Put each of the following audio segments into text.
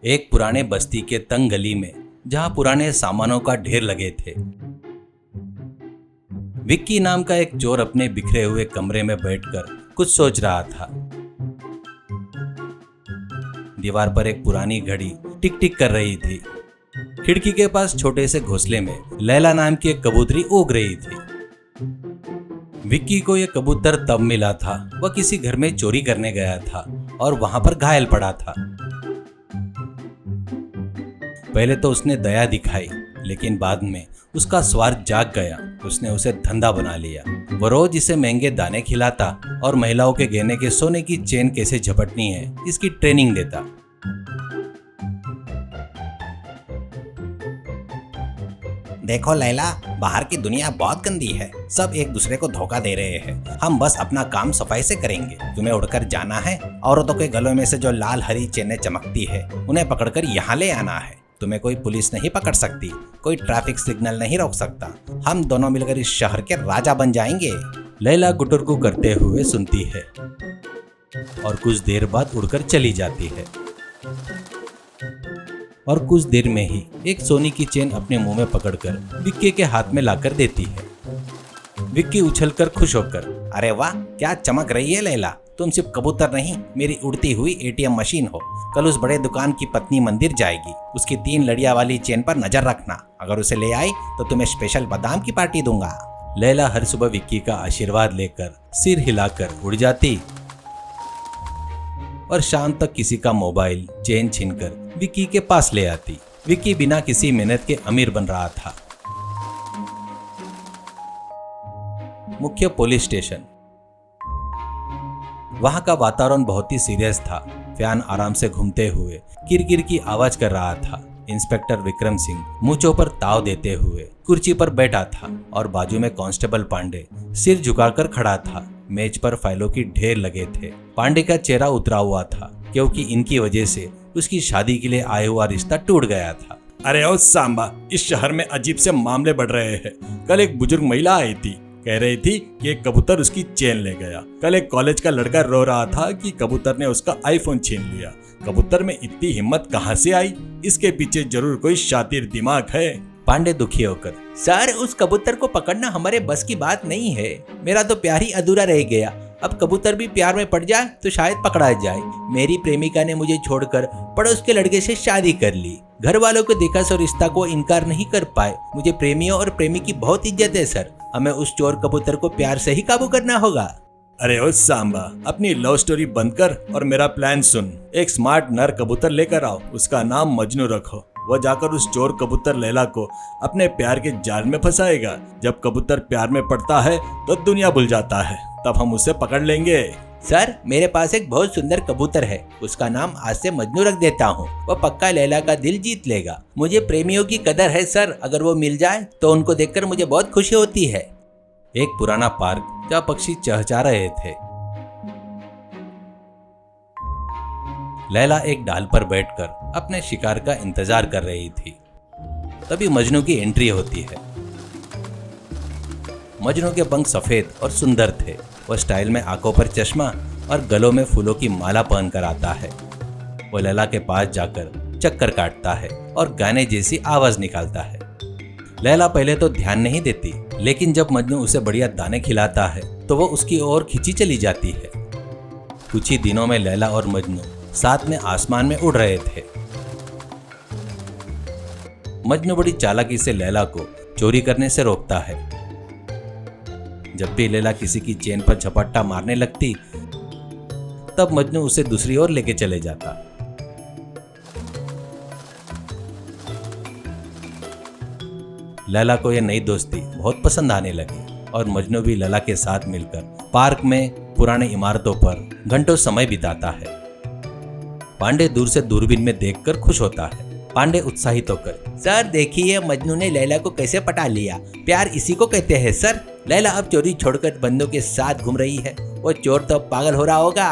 एक पुराने बस्ती के तंग गली में जहां पुराने सामानों का ढेर लगे थे, विक्की नाम का एक चोर अपने बिखरे हुए कमरे में बैठकर कुछ सोच रहा था। दीवार पर एक पुरानी घड़ी टिक टिक कर रही थी। खिड़की के पास छोटे से घोंसले में लैला नाम की एक कबूतरी उग रही थी। विक्की को यह कबूतर तब मिला था, वह किसी घर में चोरी करने गया था और वहां पर घायल पड़ा था। पहले तो उसने दया दिखाई, लेकिन बाद में उसका स्वार्थ जाग गया। उसने उसे धंधा बना लिया। वो रोज इसे महंगे दाने खिलाता और महिलाओं के गहने के सोने की चेन कैसे झपटनी है इसकी ट्रेनिंग देता। देखो लैला, बाहर की दुनिया बहुत गंदी है। सब एक दूसरे को धोखा दे रहे हैं। हम बस अपना काम सफाई से करेंगे। तुम्हें उड़कर जाना है। औरतों के गलों में से जो लाल हरी चेनें चमकती है उन्हें पकड़कर यहाँ ले आना है। तुम्हें कोई पुलिस नहीं पकड़ सकती, कोई ट्रैफिक सिग्नल नहीं रोक सकता। हम दोनों मिलकर इस शहर के राजा बन जाएंगे। लैला गुटुरगु करते हुए सुनती है और कुछ देर बाद उड़कर चली जाती है। और कुछ देर में ही एक सोने की चेन अपने मुंह में पकड़कर विक्की के हाथ में लाकर देती है। विक्की उछलकर खुश होकर, अरे वाह, क्या चमक रही है लैला। तुम सिर्फ कबूतर नहीं, मेरी उड़ती हुई एटीएम मशीन हो। कल उस बड़े दुकान की पत्नी मंदिर जाएगी। उसकी 3 लड़ियां वाली चेन पर नजर रखना। अगर उसे ले आई तो तुम्हें स्पेशल बादाम की पार्टी दूंगा। लैला हर सुबह विक्की का आशीर्वाद लेकर सिर हिलाकर उड़ जाती और शाम तक किसी का मोबाइल चेन छीनकर विक्की के पास ले आती। विक्की बिना किसी मेहनत के अमीर बन रहा था। मुख्य पुलिस स्टेशन। वहां का वातावरण बहुत ही सीरियस था। फैन आराम से घूमते हुए किरकिर की आवाज कर रहा था। इंस्पेक्टर विक्रम सिंह मूंछों पर ताव देते हुए कुर्सी पर बैठा था और बाजू में कांस्टेबल पांडे सिर झुकाकर खड़ा था। मेज पर फाइलों की ढेर लगे थे। पांडे का चेहरा उतरा हुआ था क्योंकि इनकी वजह से उसकी शादी के लिए आया हुआ रिश्ता टूट गया था। अरे ओ सांबा, इस शहर में अजीब से मामले बढ़ रहे हैं। कल एक बुजुर्ग महिला आई थी, कह रही थी कि एक कबूतर उसकी चेन ले गया। कल एक कॉलेज का लड़का रो रहा था कि कबूतर ने उसका आईफोन छीन लिया। कबूतर में इतनी हिम्मत कहां से आई? इसके पीछे जरूर कोई शातिर दिमाग है। पांडे दुखी होकर, सर, उस कबूतर को पकड़ना हमारे बस की बात नहीं है। मेरा तो प्यार ही अधूरा रह गया। अब कबूतर भी प्यार में पड़ जाए तो शायद पकड़ा जाए। मेरी प्रेमिका ने मुझे छोड़कर पड़ोस के लड़के से शादी कर ली। घर वालों को देखा सो रिश्ता को इनकार नहीं कर पाए। मुझे प्रेमियों और प्रेमी की बहुत इज्जत है सर। हमें उस चोर कबूतर को प्यार से ही काबू करना होगा। अरे ओ सांबा, अपनी लव स्टोरी बंद कर और मेरा प्लान सुन। एक स्मार्ट नर कबूतर लेकर आओ। उसका नाम मजनू रखो। वह जाकर उस चोर कबूतर लैला को अपने प्यार के जाल में फंसाएगा। जब कबूतर प्यार में पड़ता है तो दुनिया भूल जाता है। तब हम उसे पकड़ लेंगे। सर, मेरे पास एक बहुत सुंदर कबूतर है। उसका नाम आज से मजनू रख देता हूँ। वह पक्का लैला का दिल जीत लेगा। मुझे प्रेमियों की कदर है सर। अगर वो मिल जाए तो उनको देखकर मुझे बहुत खुशी होती है। एक पुराना पार्क जहाँ पक्षी चहचहा रहे थे। लैला एक डाल पर बैठकर अपने शिकार का इंतजार कर रही थी। तभी मजनू की एंट्री होती है। मजनू के पंख सफेद और सुंदर थे। वह स्टाइल में आंखों पर चश्मा और गलों में फूलों की माला पहनकर आता है। वह लैला के पास जाकर चक्कर काटता है और गाने जैसी आवाज निकालता है। लैला पहले तो ध्यान नहीं देती, लेकिन जब मजनू उसे बढ़िया दाने खिलाता है तो वो उसकी ओर खींची चली जाती है। कुछ ही दिनों में लैला और मजनू साथ में आसमान में उड़ रहे थे। मजनू बड़ी चालाकी से लैला को चोरी करने से रोकता है। जब भी लैला किसी की चेन पर झपट्टा मारने लगती, तब मजनू उसे दूसरी ओर लेके चले जाता। लैला को यह नई दोस्ती बहुत पसंद आने लगी और मजनू भी लैला के साथ मिलकर पार्क में पुरानी इमारतों पर घंटों समय बिताता है। पांडे दूर से दूरबीन में देखकर खुश होता है। पांडे उत्साहित होकर, सर देखिए, मजनू ने लैला को कैसे पटा लिया। प्यार इसी को कहते हैं सर। लैला अब चोरी छोड़कर बंदों के साथ घूम रही है। वो चोर तो पागल हो रहा होगा।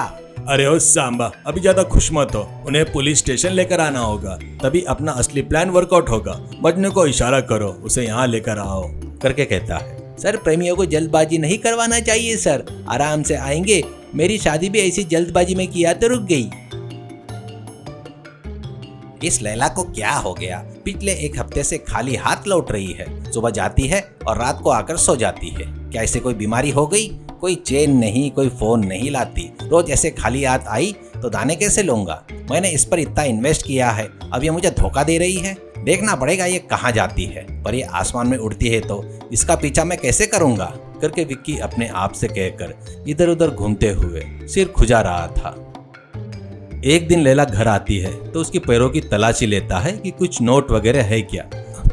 अरे ओ सांबा, अभी ज्यादा खुश मत हो। उन्हें पुलिस स्टेशन लेकर आना होगा, तभी अपना असली प्लान वर्कआउट होगा। मजनू को इशारा करो, उसे यहाँ लेकर आओ करके कहता है। सर, प्रेमियों को जल्दबाजी नहीं करवाना चाहिए सर। आराम से आएंगे। मेरी शादी भी ऐसी जल्दबाजी में किया तो रुक गई। इस लैला को क्या हो गया? पिछले एक हफ्ते से खाली हाथ लौट रही है। सुबह जाती है और रात को आकर सो जाती है। क्या इसे कोई बीमारी हो गई? कोई चेन नहीं, कोई फोन नहीं लाती। रोज ऐसे खाली हाथ आई तो दाने कैसे लूंगा? मैंने इस पर इतना इन्वेस्ट किया है, अब ये मुझे धोखा दे रही है। देखना पड़ेगा ये कहाँ जाती है। पर ये आसमान में उड़ती है तो इसका पीछा मैं कैसे करूंगा? करके विक्की अपने आप से कहकर इधर उधर घूमते हुए सिर खुजा रहा था। एक दिन लैला घर आती है तो उसके पैरों की तलाशी लेता है कि कुछ नोट वगैरह है क्या,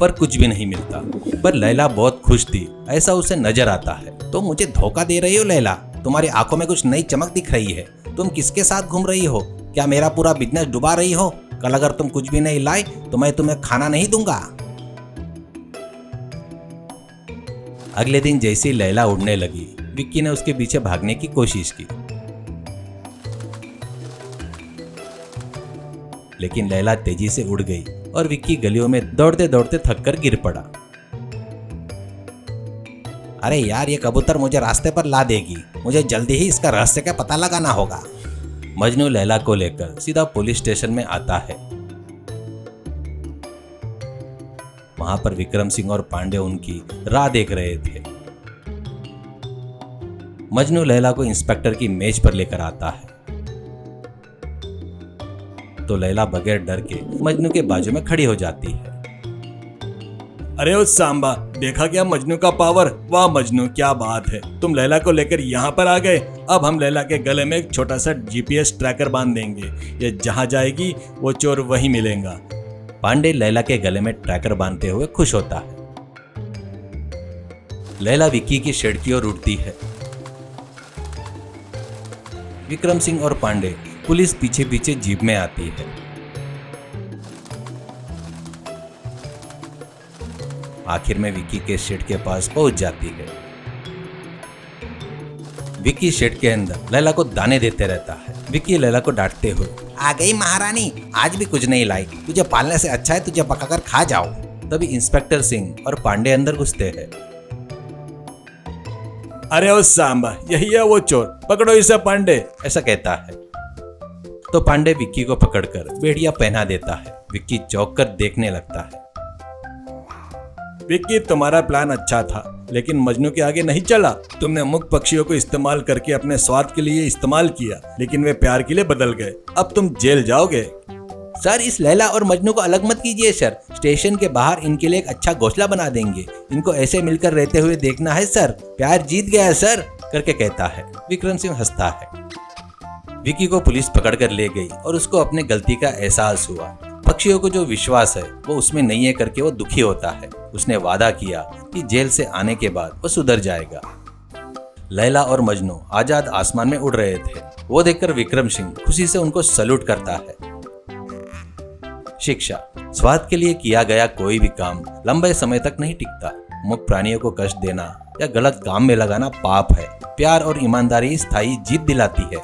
पर कुछ भी नहीं मिलता। पर लैला बहुत खुश थी, ऐसा उसे नजर आता है। तो मुझे धोखा दे रही हो लैला? तुम्हारी आंखों में कुछ नई चमक दिख रही है। तुम किसके साथ घूम रही हो? क्या मेरा पूरा बिजनेस डुबा रही हो? कल अगर तुम कुछ भी नहीं लाई तो मैं तुम्हें खाना नहीं दूंगा। अगले दिन जैसे ही लैला उड़ने लगी, विक्की ने उसके पीछे भागने की कोशिश की, लेकिन लैला तेजी से उड़ गई और विक्की गलियों में दौड़ते दौड़ते थककर गिर पड़ा। अरे यार, ये कबूतर मुझे रास्ते पर ला देगी। मुझे जल्दी ही इसका रहस्य का पता लगाना होगा। मजनू लैला को लेकर सीधा पुलिस स्टेशन में आता है। वहां पर विक्रम सिंह और पांडे उनकी राह देख रहे थे। मजनू लैला को इंस्पेक्टर की मेज पर लेकर आता है तो लैला बगैर डर के मजनू के बाजू में खड़ी हो जाती है। अरे ओ सांबा, देखा क्या मजनू का पावर? वाह मजनू, क्या बात है। तुम लैला को लेकर यहाँ पर आ गए। अब हम लैला के गले में एक छोटा सा GPS ट्रैकर बांध देंगे। ये जहाँ जाएगी वो चोर वहीं मिलेगा। पांडे लैला के गले में ट्रैकर बांधते हुए खुश होता है। लैला विक्की की शेड की ओर उड़ती है। विक्रम सिंह और पांडे पुलिस पीछे पीछे जीप में आती है। आखिर में विक्की के शेड के पास पहुंच जाती है। विक्की शेड के अंदर लैला को दाने देते रहता है। विक्की लैला को डांटते हुए, आ गई महारानी, आज भी कुछ नहीं लाई। तुझे पालने से अच्छा है तुझे पकाकर खा जाओ। तभी इंस्पेक्टर सिंह और पांडे अंदर घुसते हैं। अरे ओ सांबा, यही है वो चोर, पकड़ो इसे पांडे, ऐसा कहता है। तो पांडे विक्की को पकड़कर बेड़िया पहना देता है। विक्की चौंक कर देखने लगता है। विक्की, तुम्हारा प्लान अच्छा था लेकिन मजनू के आगे नहीं चला। तुमने मुख पक्षियों को इस्तेमाल करके अपने स्वार्थ के लिए इस्तेमाल किया, लेकिन वे प्यार के लिए बदल गए। अब तुम जेल जाओगे। सर, इस लैला और मजनू को अलग मत कीजिए सर। स्टेशन के बाहर इनके लिए एक अच्छा घोंसला बना देंगे। इनको ऐसे मिलकर रहते हुए देखना है सर। प्यार जीत गया है सर, करके कहता है। विक्रम सिंह हंसता है। विक्की को पुलिस पकड़कर ले गई और उसको अपने गलती का एहसास हुआ। पक्षियों को जो विश्वास है वो उसमें नहीं है करके वो दुखी होता है। उसने वादा किया कि जेल से आने के बाद वो सुधर जाएगा। लैला और मजनू आजाद आसमान में उड़ रहे थे। वो देखकर विक्रम सिंह खुशी से उनको सैल्यूट करता है। शिक्षा, स्वार्थ के लिए किया गया कोई भी काम लंबे समय तक नहीं टिकता। मुक्त प्राणियों को कष्ट देना या गलत काम में लगाना पाप है। प्यार और ईमानदारी स्थायी जीत दिलाती है।